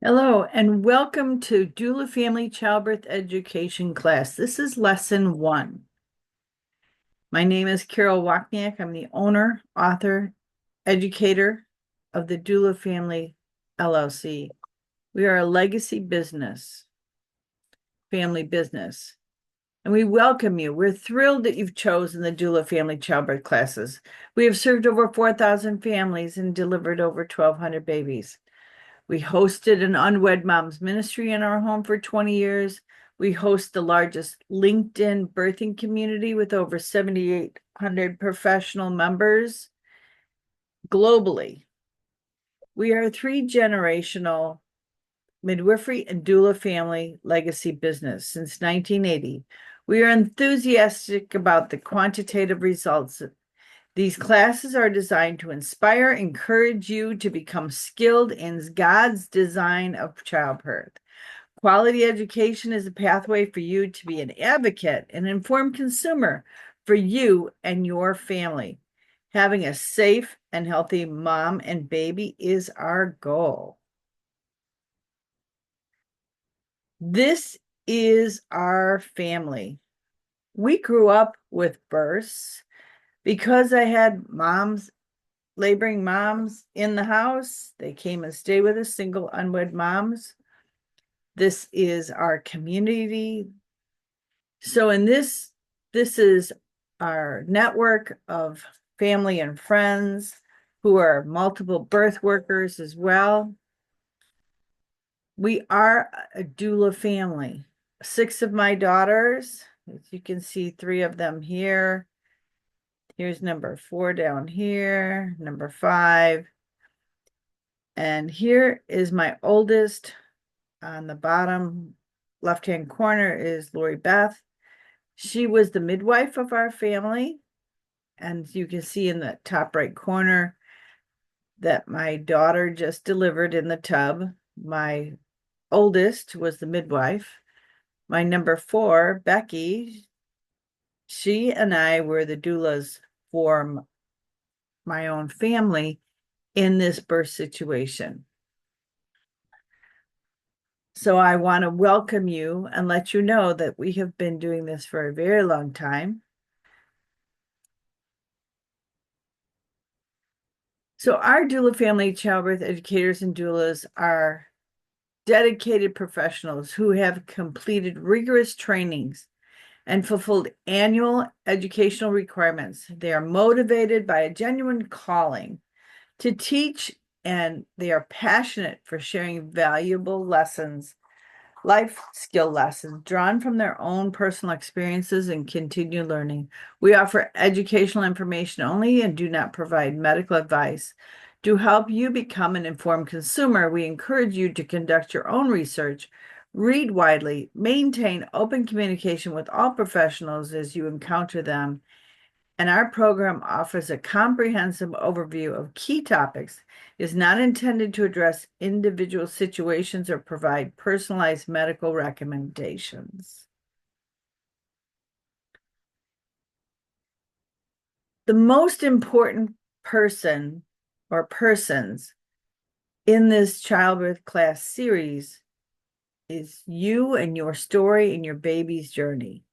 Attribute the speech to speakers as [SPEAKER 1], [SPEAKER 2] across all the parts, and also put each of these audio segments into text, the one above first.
[SPEAKER 1] Hello, and welcome to Doula Family Childbirth Education class. This is lesson 1. My name is Carol Wachniak. I'm the owner, author, educator of the Doula Family LLC. We are a legacy business, family business, and we welcome you. We're thrilled that you've chosen the Doula Family Childbirth classes. We have served over 4,000 families and delivered over 1,200 babies. We hosted an unwed moms ministry in our home for 20 years. We host the largest LinkedIn birthing community with over 7,800 professional members globally. We are a 3-generational midwifery and doula family legacy business since 1980. We are enthusiastic about the quantitative results. These classes are designed to inspire, encourage you to become skilled in God's design of childbirth. Quality education is a pathway for you to be an advocate, an informed consumer for you and your family. Having a safe and healthy mom and baby is our goal. This is our family. We grew up with births. Because I had laboring moms in the house, they came and stayed with us, single unwed moms. This is our community. So this is our network of family and friends who are multiple birth workers as well. We are a doula family. 6 of my daughters, as you can see, 3 of them here. Here's number 4 down here, number 5. And here is my oldest. On the bottom left-hand corner is Lori Beth. She was the midwife of our family. And you can see in the top right corner that my daughter just delivered in the tub. My oldest was the midwife. My number 4, Becky, she and I were the doulas for my own family in this birth situation. So I want to welcome you and let you know that we have been doing this for a very long time. So our Doula Family Childbirth educators and doulas are dedicated professionals who have completed rigorous trainings and fulfilled annual educational requirements. They are motivated by a genuine calling to teach, and they are passionate for sharing valuable lessons, life skill lessons drawn from their own personal experiences and continued learning. We offer educational information only and do not provide medical advice. To help you become an informed consumer, we encourage you to conduct your own research, read widely, maintain open communication with all professionals as you encounter them, and our program offers a comprehensive overview of key topics, is not intended to address individual situations or provide personalized medical recommendations. The most important person or persons in this childbirth class series is you and your story and your baby's journey.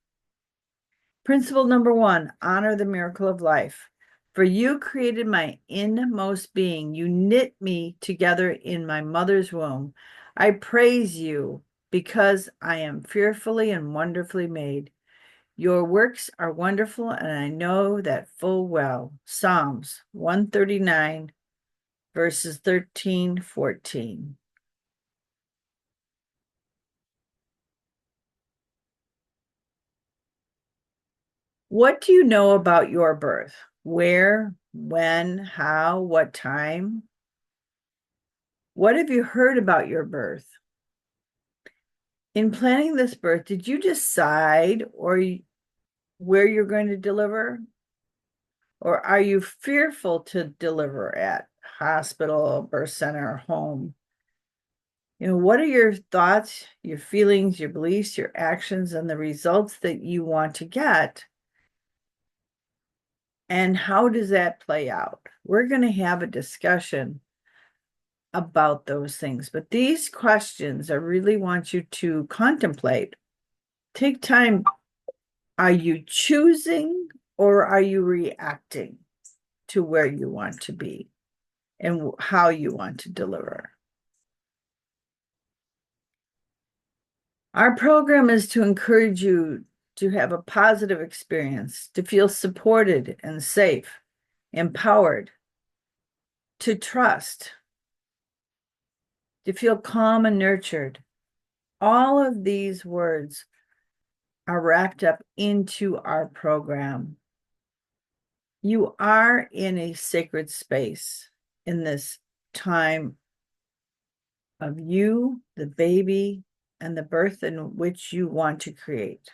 [SPEAKER 1] Principle number 1, honor the miracle of life. For you created my inmost being. You knit me together in my mother's womb. I praise you because I am fearfully and wonderfully made. Your works are wonderful, and I know that full well. Psalms 139, verses 13, 14. What do you know about your birth? Where, when, how, what time? What have you heard about your birth? In planning this birth, did you decide where you're going to deliver? Or are you fearful to deliver at hospital, birth center, home? What are your thoughts, your feelings, your beliefs, your actions, and the results that you want to get? And how does that play out? We're going to have a discussion about those things. But these questions, I really want you to contemplate. Take time. Are you choosing or are you reacting to where you want to be and how you want to deliver? Our program is to encourage you to have a positive experience, to feel supported and safe, empowered, to trust, to feel calm and nurtured. All of these words are wrapped up into our program. You are in a sacred space in this time of you, the baby, and the birth in which you want to create.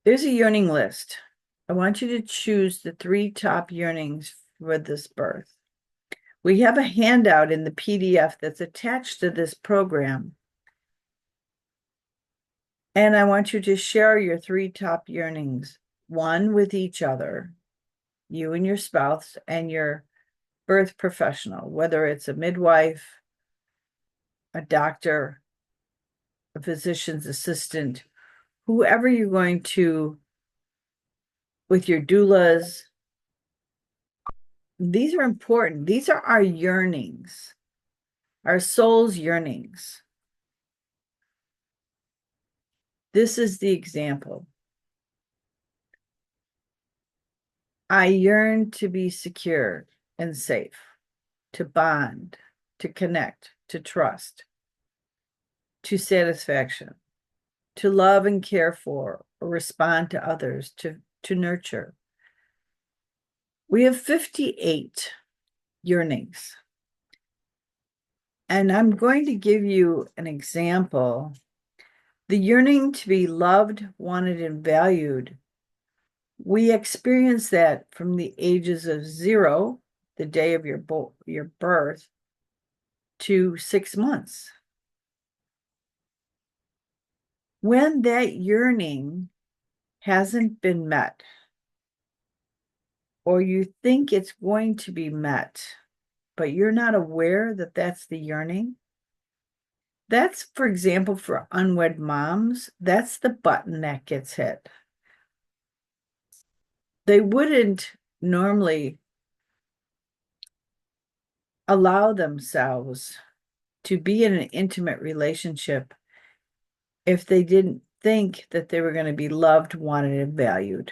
[SPEAKER 1] There's a yearning list. I want you to choose the 3 top yearnings for this birth. We have a handout in the PDF that's attached to this program. And I want you to share your 3 top yearnings, one with each other, you and your spouse and your birth professional, whether it's a midwife, a doctor, a physician's assistant, whoever you're going to, with your doulas. These are important. These are our yearnings, our soul's yearnings. This is the example. I yearn to be secure and safe, to bond, to connect, to trust, to satisfaction, to love and care for, or respond to others, to nurture. We have 58 yearnings. And I'm going to give you an example. The yearning to be loved, wanted, and valued. We experience that from the ages of 0, the day of your birth, to 6 months. When that yearning hasn't been met, or you think it's going to be met, but you're not aware that that's the yearning, that's, for example, for unwed moms, that's the button that gets hit. They wouldn't normally allow themselves to be in an intimate relationship if they didn't think that they were going to be loved, wanted, and valued.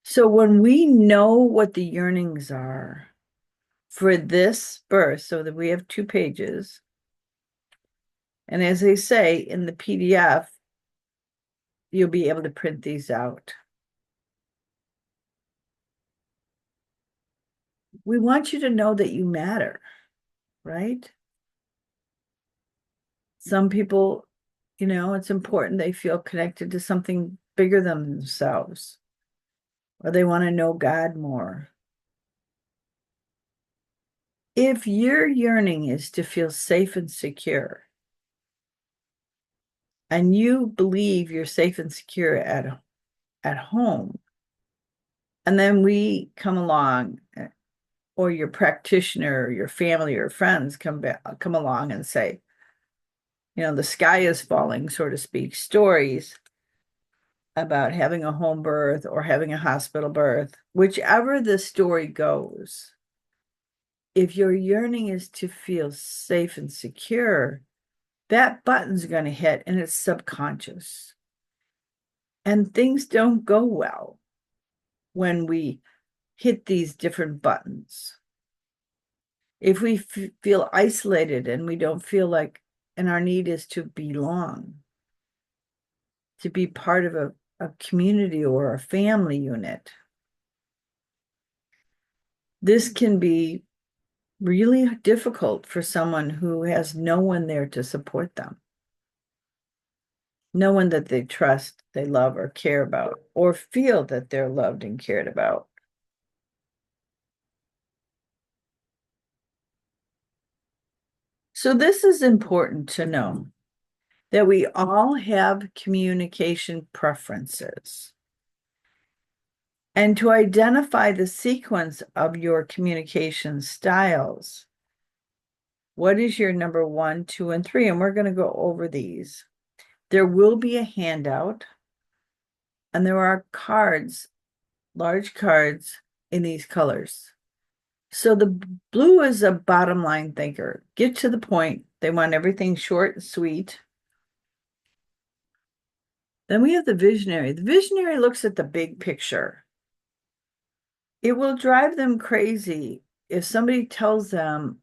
[SPEAKER 1] So when we know what the yearnings are for this birth, so that we have 2 pages, and as they say in the PDF, you'll be able to print these out. We want you to know that you matter, right? Some people, it's important they feel connected to something bigger than themselves, or they want to know God more. If your yearning is to feel safe and secure, and you believe you're safe and secure at home, and then we come along, or your practitioner, or your family or friends come along and say, the sky is falling, so to speak, stories about having a home birth or having a hospital birth, whichever the story goes, if your yearning is to feel safe and secure, that button's going to hit and it's subconscious. And things don't go well when we hit these different buttons. If we feel isolated and we don't feel like, and our need is to belong, to be part of a community or a family unit, this can be really difficult for someone who has no one there to support them. No one that they trust, they love, or care about, or feel that they're loved and cared about. So this is important to know, that we all have communication preferences. and to identify the sequence of your communication styles. What is your number 1, 2, and 3? And we're going to go over these. There will be a handout, and there are cards, large cards in these colors. So the blue is a bottom line thinker. Get to the point. They want everything short and sweet. Then we have the visionary. The visionary looks at the big picture. It will drive them crazy if somebody tells them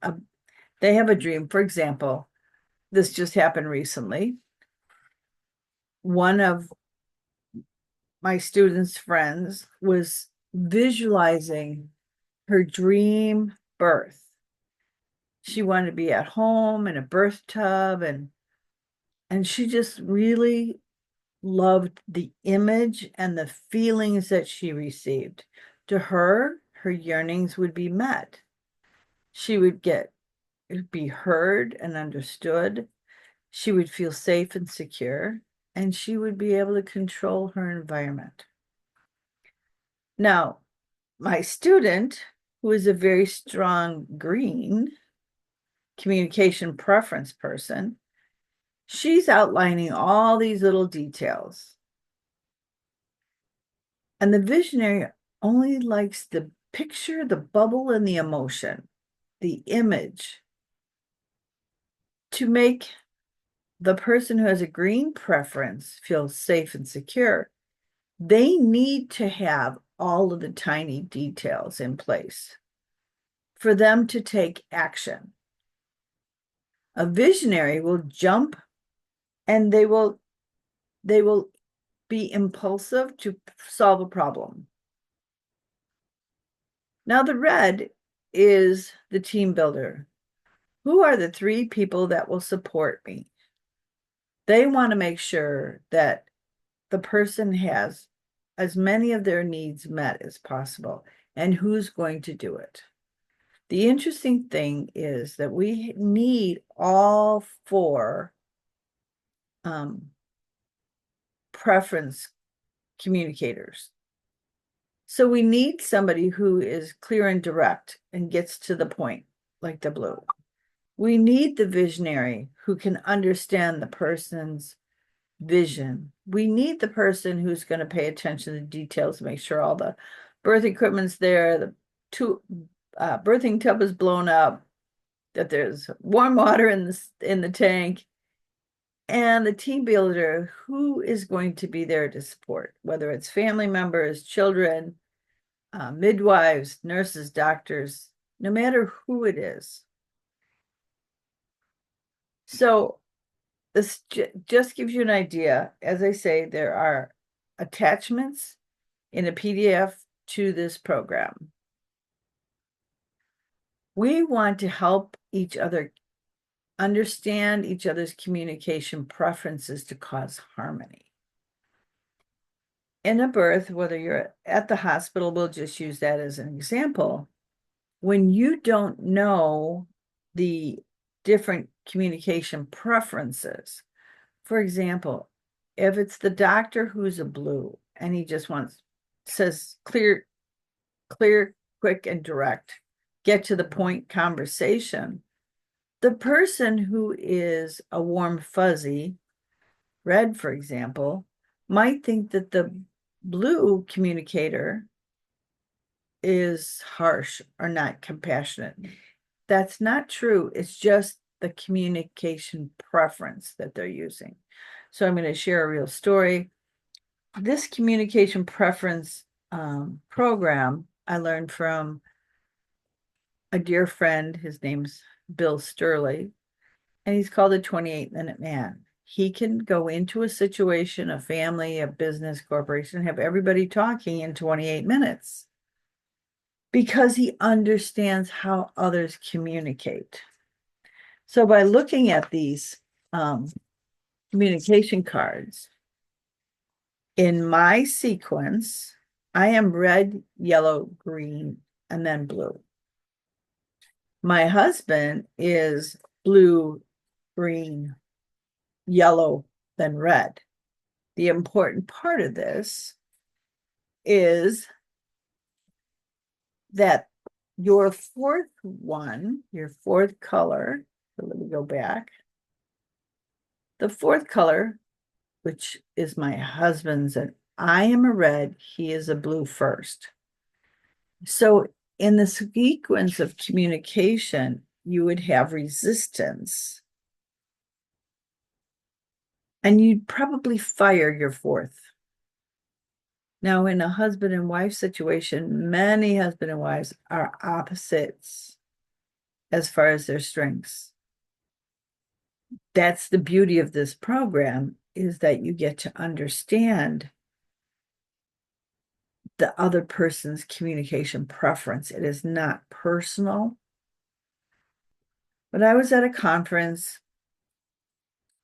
[SPEAKER 1] they have a dream. For example, this just happened recently. One of my students' friends was visualizing her dream birth. She wanted to be at home in a birth tub, and she just really loved the image and the feelings that she received. To her, her yearnings would be met. She would be heard and understood. She would feel safe and secure, and she would be able to control her environment. Now, my student, who is a very strong green communication preference person, she's outlining all these little details. And the visionary only likes the picture, the bubble, and the emotion, the image, to make the person who has a green preference feel safe and secure. They need to have all of the tiny details in place for them to take action. A visionary will jump, and they will be impulsive to solve a problem. Now, the red is the team builder. Who are the 3 people that will support me? They want to make sure that the person has as many of their needs met as possible, and who's going to do it. The interesting thing is that we need all 4 preference communicators. So we need somebody who is clear and direct and gets to the point, like the blue. We need the visionary who can understand the person's vision. We need the person who's going to pay attention to the details, make sure all the birth equipment's there, the birthing tub is blown up, that there's warm water in the tank, and the team builder who is going to be there to support, whether it's family members, children, midwives, nurses, doctors, no matter who it is. So this just gives you an idea. As I say, there are attachments in a PDF to this program. We want to help each other understand each other's communication preferences to cause harmony. In a birth, whether you're at the hospital, we'll just use that as an example. When you don't know the different communication preferences, for example, if it's the doctor who's a blue and he just says clear, quick, and direct, get to the point conversation, the person who is a warm fuzzy, red, for example, might think that the blue communicator is harsh or not compassionate. That's not true. It's just the communication preference that they're using. So I'm going to share a real story. This communication preference program I learned from a dear friend. His name's Bill Sturley, and he's called the 28-minute man. He can go into a situation, a family, a business, corporation, have everybody talking in 28 minutes because he understands how others communicate. So by looking at these communication cards, in my sequence, I am red, yellow, green, and then blue. My husband is blue, green, yellow, then red. The important part of this is that your fourth one, your fourth color, so let me go back. The fourth color, which is my husband's, and I am a red, he is a blue first. So in the sequence of communication, you would have resistance, and you'd probably fire your fourth. Now, in a husband and wife situation, many husband and wives are opposites as far as their strengths. That's the beauty of this program, is that you get to understand the other person's communication preference. It is not personal. But I was at a conference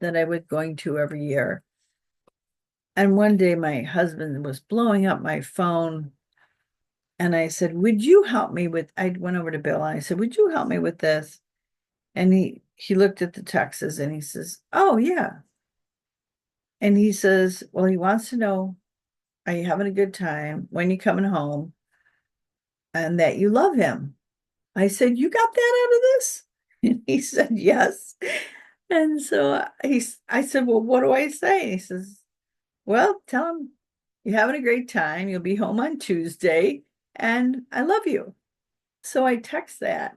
[SPEAKER 1] that I was going to every year. And one day my husband was blowing up my phone. And I said, would you help me with, I went over to Bill and I said, would you help me with this? And he looked at the texts and he says, oh, yeah. And he says, well, he wants to know, are you having a good time? When you coming home? And that you love him. I said, you got that out of this? And he said, yes. And so I said, well, what do I say? And he says, well, tell him you're having a great time. You'll be home on Tuesday and I love you. So I text that.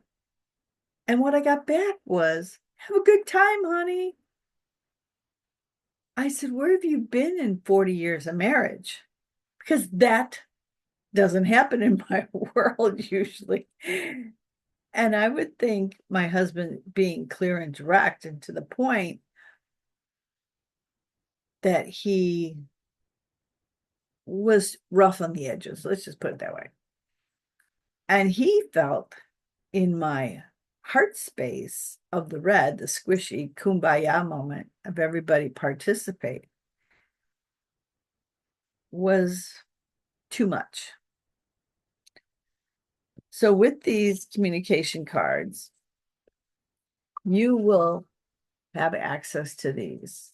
[SPEAKER 1] And what I got back was, have a good time, honey. I said, where have you been in 40 years of marriage? Because that doesn't happen in my world usually. And I would think my husband being clear and direct and to the point, that he was rough on the edges. Let's just put it that way. And he felt in my heart space of the red, the squishy kumbaya moment of everybody participate, was too much. So with these communication cards, you will have access to these.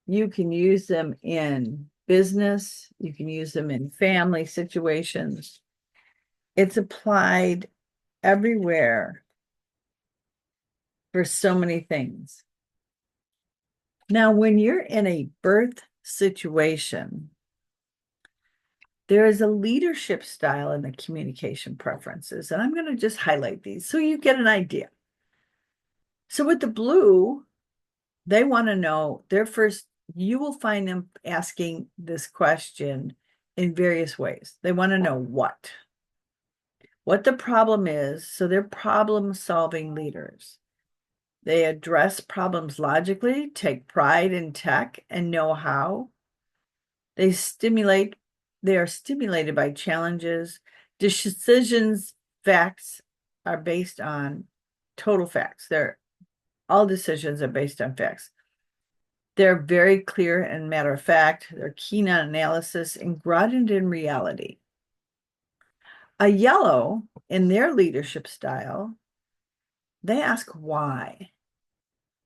[SPEAKER 1] You can use them in business. You can use them in family situations. It's applied everywhere for so many things. Now, when you're in a birth situation, there is a leadership style in the communication preferences, and I'm going to just highlight these so you get an idea. So with the blue, they want to know their first, you will find them asking this question in various ways. They want to know what the problem is. So they're problem-solving leaders. They address problems logically, take pride in tech and know-how. They are stimulated by challenges. Decisions, facts are based on total facts. All decisions are based on facts. They're very clear and matter of fact. They're keen on analysis and grounded in reality. A yellow, in their leadership style, they ask why.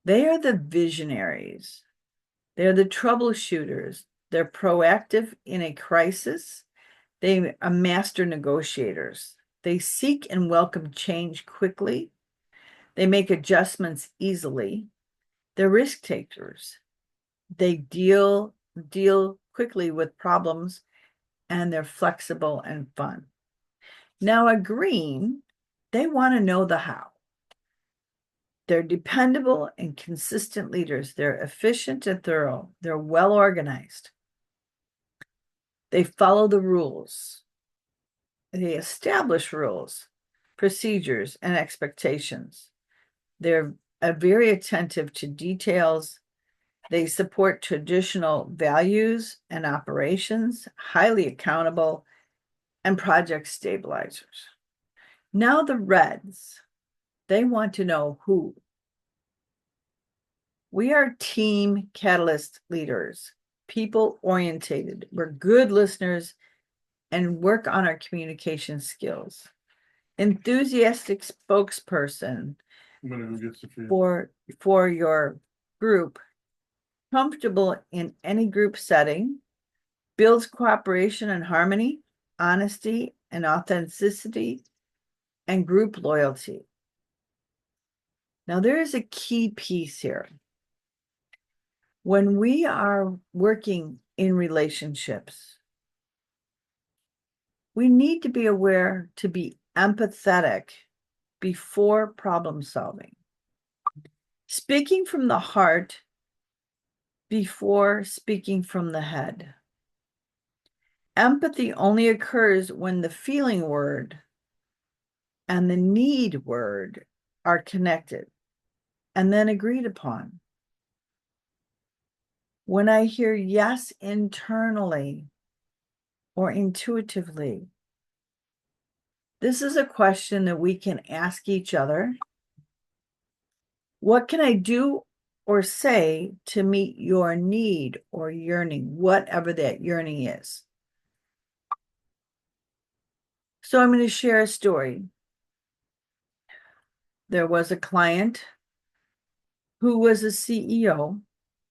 [SPEAKER 1] They are the visionaries. They're the troubleshooters. They're proactive in a crisis. They are master negotiators. They seek and welcome change quickly. They make adjustments easily. They're risk takers. They deal quickly with problems, and they're flexible and fun. Now, a green, they want to know the how. They're dependable and consistent leaders. They're efficient and thorough. They're well organized. They follow the rules. They establish rules, procedures, and expectations. They're very attentive to details. They support traditional values and operations, highly accountable, and project stabilizers. Now the reds, they want to know who. We are team catalyst leaders, people orientated. We're good listeners and work on our communication skills. Enthusiastic spokesperson for your group, comfortable in any group setting, builds cooperation and harmony, honesty, and authenticity and group loyalty. Now, there is a key piece here. When we are working in relationships, we need to be aware to be empathetic before problem solving. Speaking from the heart before speaking from the head. Empathy only occurs when the feeling word and the need word are connected and then agreed upon. When I hear yes internally or intuitively, this is a question that we can ask each other. What can I do or say to meet your need or yearning, whatever that yearning is? So I'm going to share a story. There was a client who was a CEO,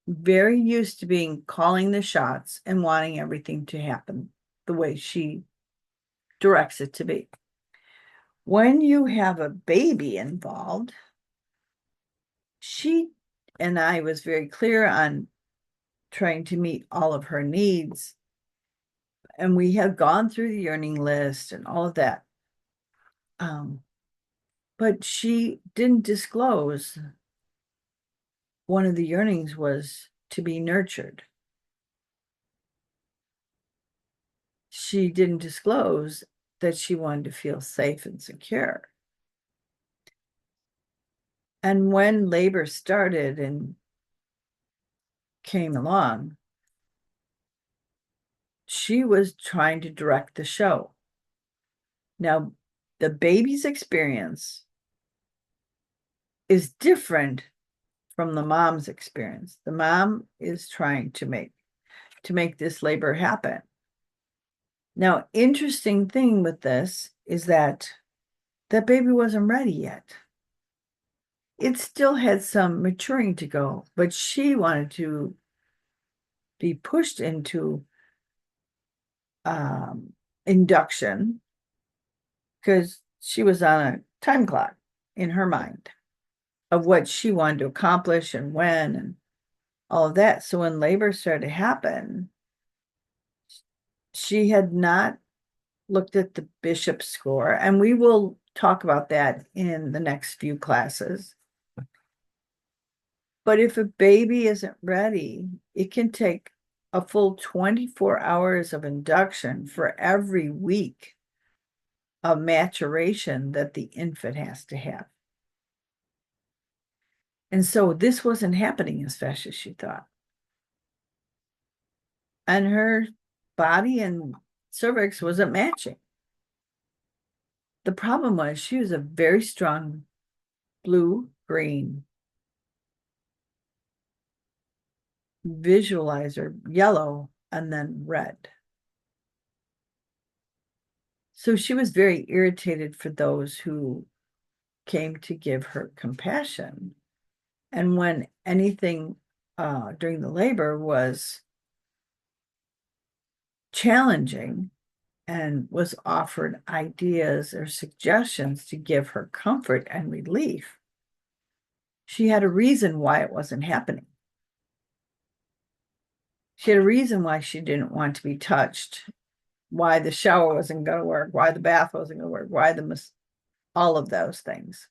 [SPEAKER 1] very used to being calling the shots and wanting everything to happen the way she directs it to be. When you have a baby involved, she and I was very clear on trying to meet all of her needs. And we had gone through the yearning list and all of that. But she didn't disclose one of the yearnings was to be nurtured. She didn't disclose that she wanted to feel safe and secure. And when labor started and came along, she was trying to direct the show. Now, the baby's experience is different from the mom's experience. The mom is trying to make this labor happen. Now, interesting thing with this is that that baby wasn't ready yet. It still had some maturing to go, but she wanted to be pushed into induction because she was on a time clock in her mind of what she wanted to accomplish and when and all of that. So when labor started to happen, she had not looked at the bishop score, and we will talk about that in the next few classes. But if a baby isn't ready, it can take a full 24 hours of induction for every week of maturation that the infant has to have. And so this wasn't happening as fast as she thought. And her body and cervix wasn't matching. The problem was she was a very strong blue-green visualizer, yellow, and then red. So she was very irritated for those who came to give her compassion. And when anything during the labor was challenging and was offered ideas or suggestions to give her comfort and relief, she had a reason why it wasn't happening. She had a reason why she didn't want to be touched, why the shower wasn't going to work, why the bath wasn't going to work, why all of those things.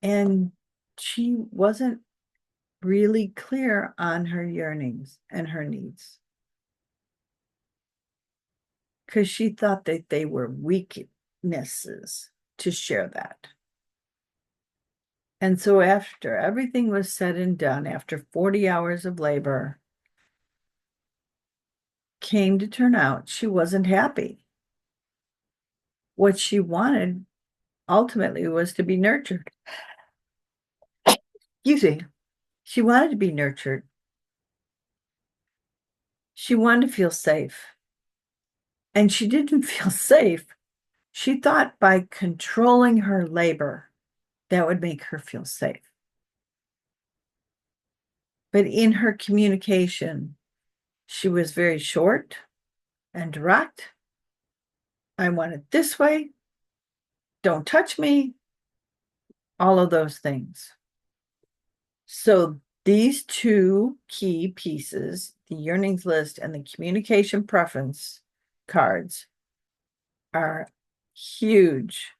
[SPEAKER 1] And she wasn't really clear on her yearnings and her needs because she thought that they were weaknesses to share that. And so after everything was said and done, after 40 hours of labor came to turn out, she wasn't happy. What she wanted ultimately was to be nurtured. Excuse me. She wanted to be nurtured. She wanted to feel safe. And she didn't feel safe. She thought by controlling her labor, that would make her feel safe. But in her communication, she was very short and direct. I want it this way. Don't touch me. All of those things. So these two key pieces, the yearnings list and the communication preference cards, are huge.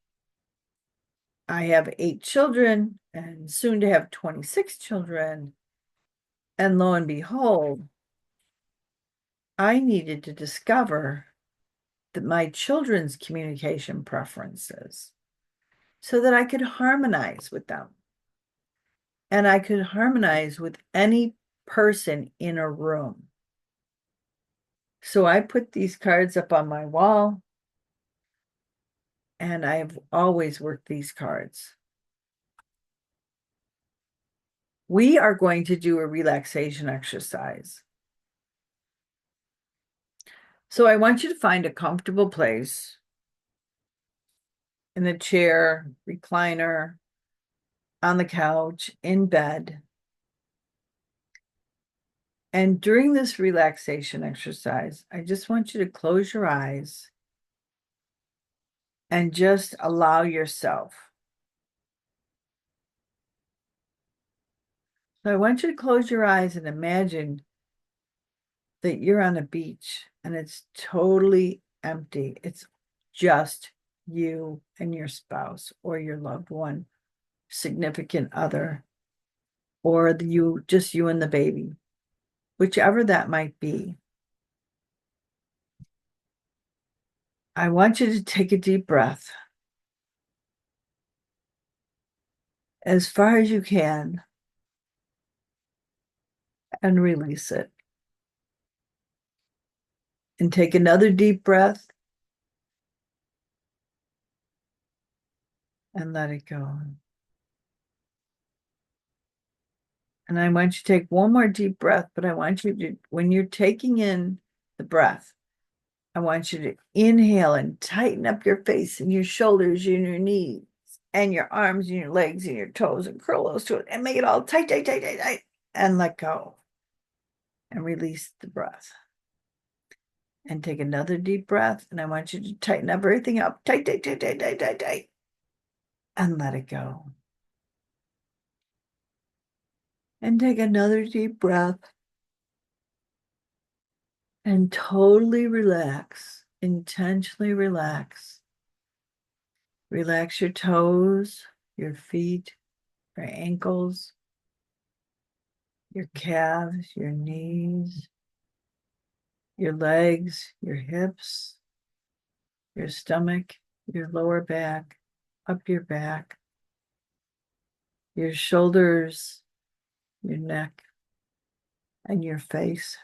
[SPEAKER 1] I have 8 children and soon to have 26 children. And lo and behold, I needed to discover that my children's communication preferences so that I could harmonize with them. And I could harmonize with any person in a room. So I put these cards up on my wall, and I've always worked these cards. We are going to do a relaxation exercise. So I want you to find a comfortable place in the chair, recliner, on the couch, in bed. And during this relaxation exercise, I just want you to close your eyes and just allow yourself. So I want you to close your eyes and imagine that you're on a beach and it's totally empty. It's just you and your spouse or your loved one, significant other, or just you and the baby, whichever that might be. I want you to take a deep breath as far as you can and release it. And take another deep breath and let it go. And I want you to take one more deep breath, but I want you to, when you're taking in the breath, I want you to inhale and tighten up your face and your shoulders and your knees and your arms and your legs and your toes and curl those to it and make it all tight, tight, tight, tight, tight, and let go and release the breath. And take another deep breath, and I want you to tighten up everything up, tight, tight, tight, tight, tight, tight, tight, and let it go. And take another deep breath and totally relax, intentionally relax. Relax your toes, your feet, your ankles, your calves, your knees, your legs, your hips, your stomach, your lower back, up your back, your shoulders, your neck, and your face.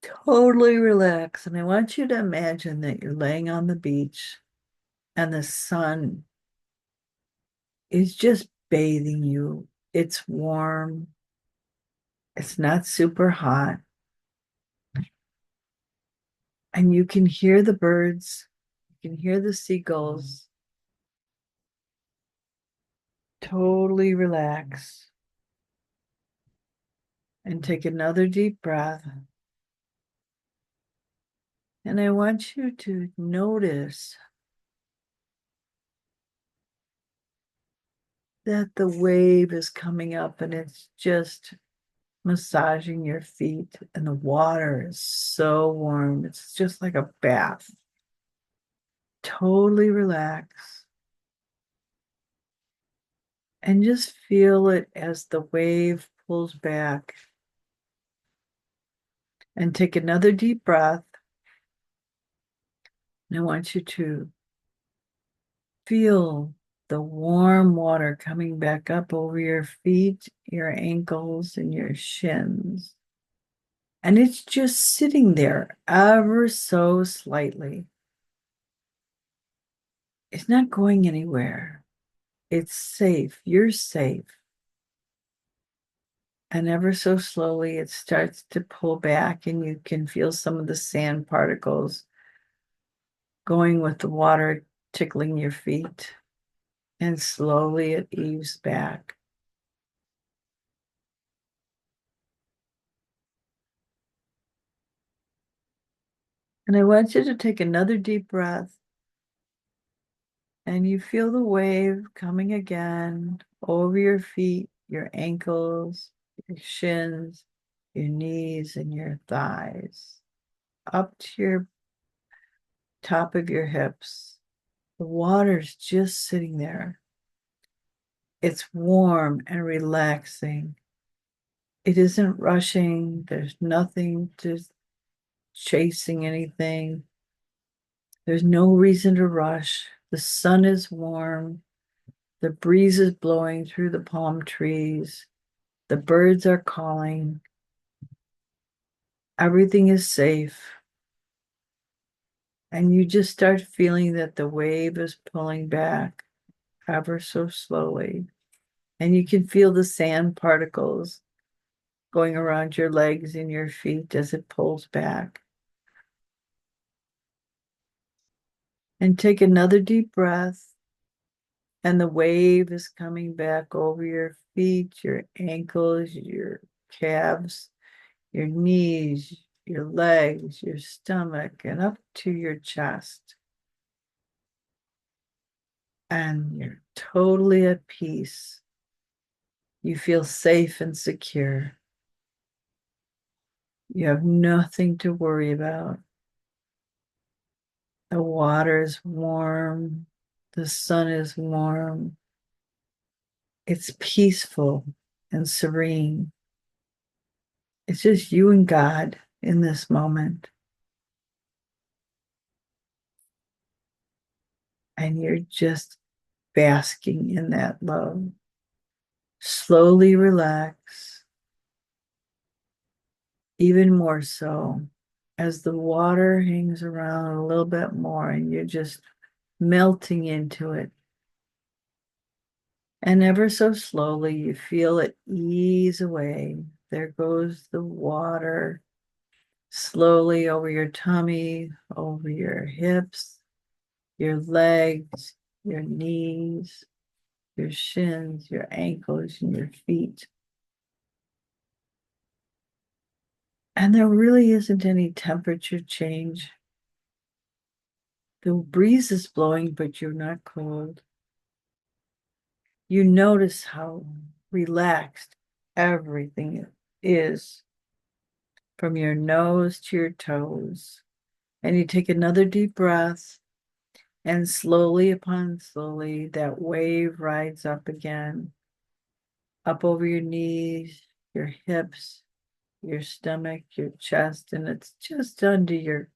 [SPEAKER 1] Totally relax. And I want you to imagine that you're laying on the beach and the sun is just bathing you. It's warm. It's not super hot. And you can hear the birds. You can hear the seagulls. Totally relax. And take another deep breath. And I want you to notice that the wave is coming up and it's just massaging your feet, and the water is so warm. It's just like a bath. Totally relax. And just feel it as the wave pulls back. And take another deep breath. And I want you to feel the warm water coming back up over your feet, your ankles, and your shins. And it's just sitting there ever so slightly. It's not going anywhere. It's safe. You're safe. And ever so slowly, it starts to pull back, and you can feel some of the sand particles going with the water tickling your feet. And slowly it eases back. And I want you to take another deep breath, and you feel the wave coming again over your feet, your ankles, your shins, your knees, and your thighs, up to your top of your hips. The water's just sitting there. It's warm and relaxing. It isn't rushing. There's nothing to chasing anything. There's no reason to rush. The sun is warm. The breeze is blowing through the palm trees. The birds are calling. Everything is safe. And you just start feeling that the wave is pulling back ever so slowly. And you can feel the sand particles going around your legs and your feet as it pulls back. And take another deep breath. And the wave is coming back over your feet, your ankles, your calves, your knees, your legs, your stomach, and up to your chest. And you're totally at peace. You feel safe and secure. You have nothing to worry about. The water is warm. The sun is warm. It's peaceful and serene. It's just you and God in this moment. And you're just basking in that love. Slowly relax, even more so as the water hangs around a little bit more and you're just melting into it. And ever so slowly, you feel it ease away. There goes the water slowly over your tummy, over your hips, your legs, your knees, your shins, your ankles, and your feet. And there really isn't any temperature change. The breeze is blowing, but you're not cold. You notice how relaxed everything is from your nose to your toes. And you take another deep breath, and slowly upon slowly, that wave rides up again, up over your knees, your hips, your stomach, your chest, and it's just under your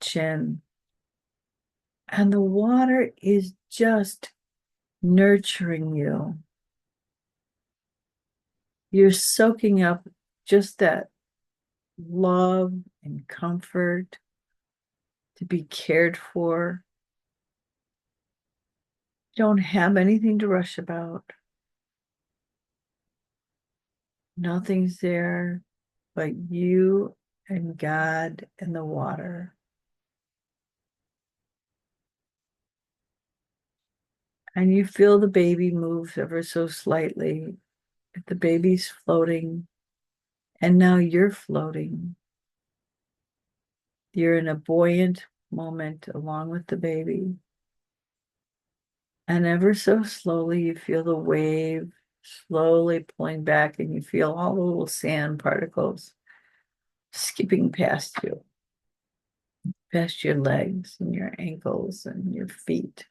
[SPEAKER 1] chin. And the water is just nurturing you. You're soaking up just that love and comfort, to be cared for. You don't have anything to rush about. Nothing's there but you and God and the water. And you feel the baby move ever so slightly. The baby's floating, and now you're floating. You're in a buoyant moment along with the baby. And ever so slowly, you feel the wave slowly pulling back, and you feel all the little sand particles skipping past you, past your legs and your ankles and your feet.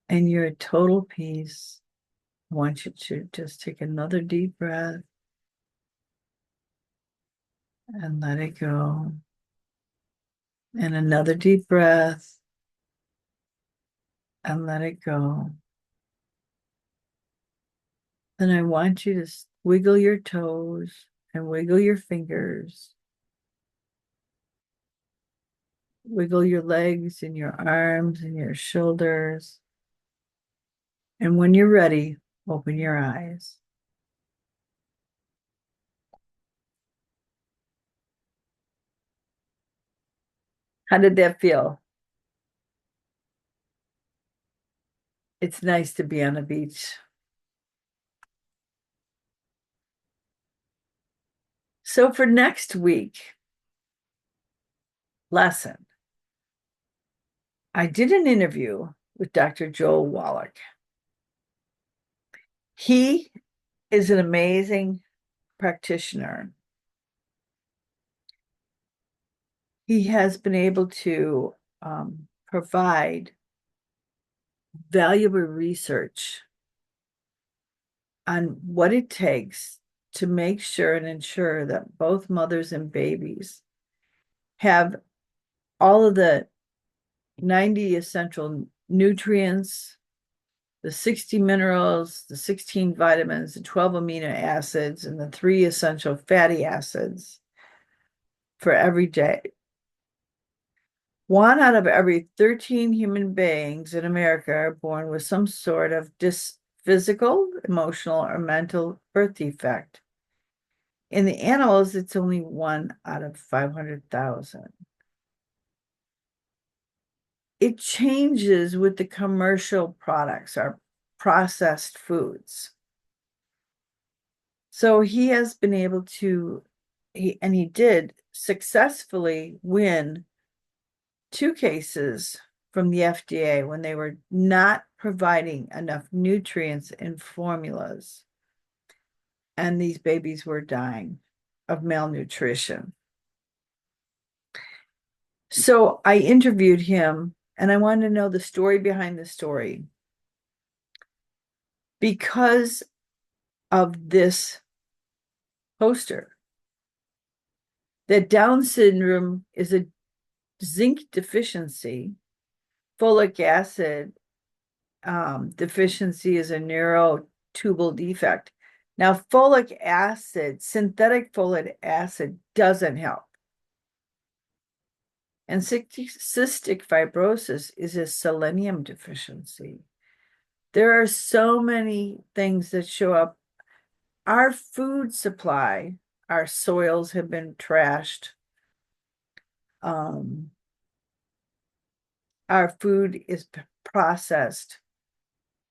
[SPEAKER 1] And you're at total peace. I want you to just take another deep breath and let it go. And another deep breath and let it go. Then I want you to wiggle your toes and wiggle your fingers. Wiggle your legs and your arms and your shoulders. And when you're ready, open your eyes. How did that feel? It's nice to be on a beach. So for next week lesson, I did an interview with Dr. Joel Wallach. He is an amazing practitioner. He has been able to provide valuable research on what it takes to make sure and ensure that both mothers and babies have all of the 90 essential nutrients, the 60 minerals, the 16 vitamins, the 12 amino acids, and the 3 essential fatty acids for every day. 1 out of every 13 human beings in America are born with some sort of physical, emotional, or mental birth defect. In the animals, it's only 1 out of 500,000. It changes with the commercial products, our processed foods. So he has been able to, he did successfully win 2 cases from the FDA when they were not providing enough nutrients in formulas. And these babies were dying of malnutrition. So I interviewed him and I wanted to know the story behind the story. Because of this poster, that Down syndrome is a zinc deficiency, folic acid deficiency is a neurotubal defect. Now, folic acid, synthetic folic acid doesn't help. And cystic fibrosis is a selenium deficiency. There are so many things that show up. Our food supply, our soils have been trashed. Our food is processed,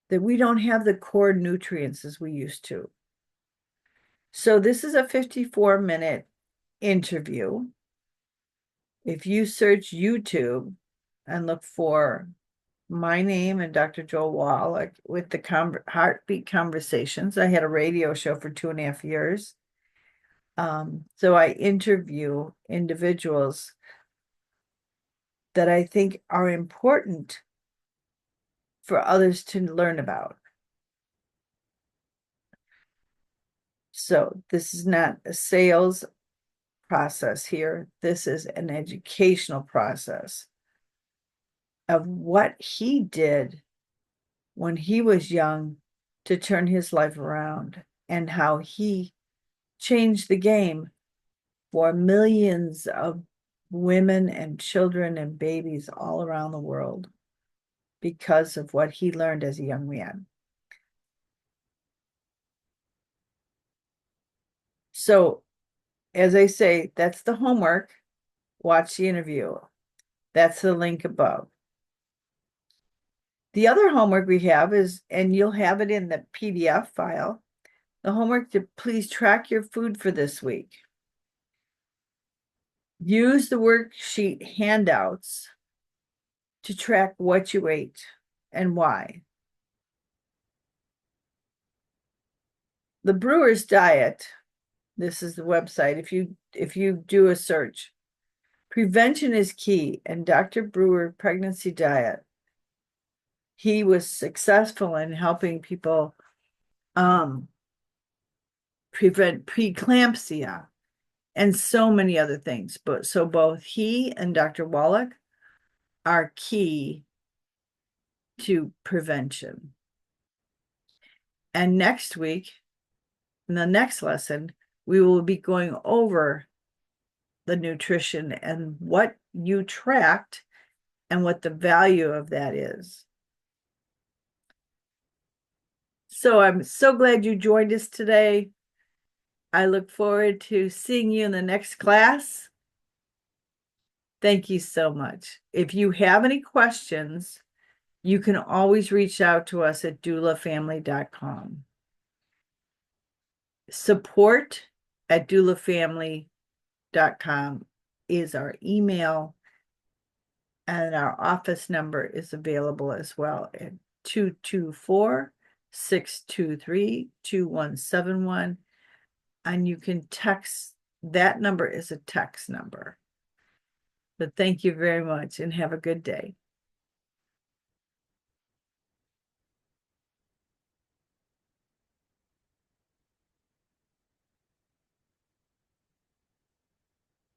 [SPEAKER 1] that we don't have the core nutrients as we used to. So this is a 54-minute interview. If you search YouTube and look for my name and Dr. Joel Wallach with the Heartbeat Conversations, I had a radio show for 2.5 years. So I interview individuals that I think are important for others to learn about. So this is not a sales process here. This is an educational process of what he did when he was young to turn his life around and how he changed the game for millions of women and children and babies all around the world because of what he learned as a young man. So, as I say, that's the homework. Watch the interview. That's the link above. The other homework we have is, and you'll have it in the PDF file, the homework to please track your food for this week. Use the worksheet handouts to track what you ate and why. The Brewer's Diet, this is the website. If you do a search, prevention is key, and Dr. Brewer Pregnancy Diet, he was successful in helping people prevent preeclampsia and so many other things. But so both he and Dr. Wallach are key to prevention. And next week, in the next lesson, we will be going over the nutrition and what you tracked and what the value of that is. So I'm so glad you joined us today. I look forward to seeing you in the next class. Thank you so much. If you have any questions, you can always reach out to us at doulafamily.com. Support at doulafamily.com is our email, and our office number is available as well at 224-623-2171. And you can text, that number is a text number. But thank you very much and have a good day.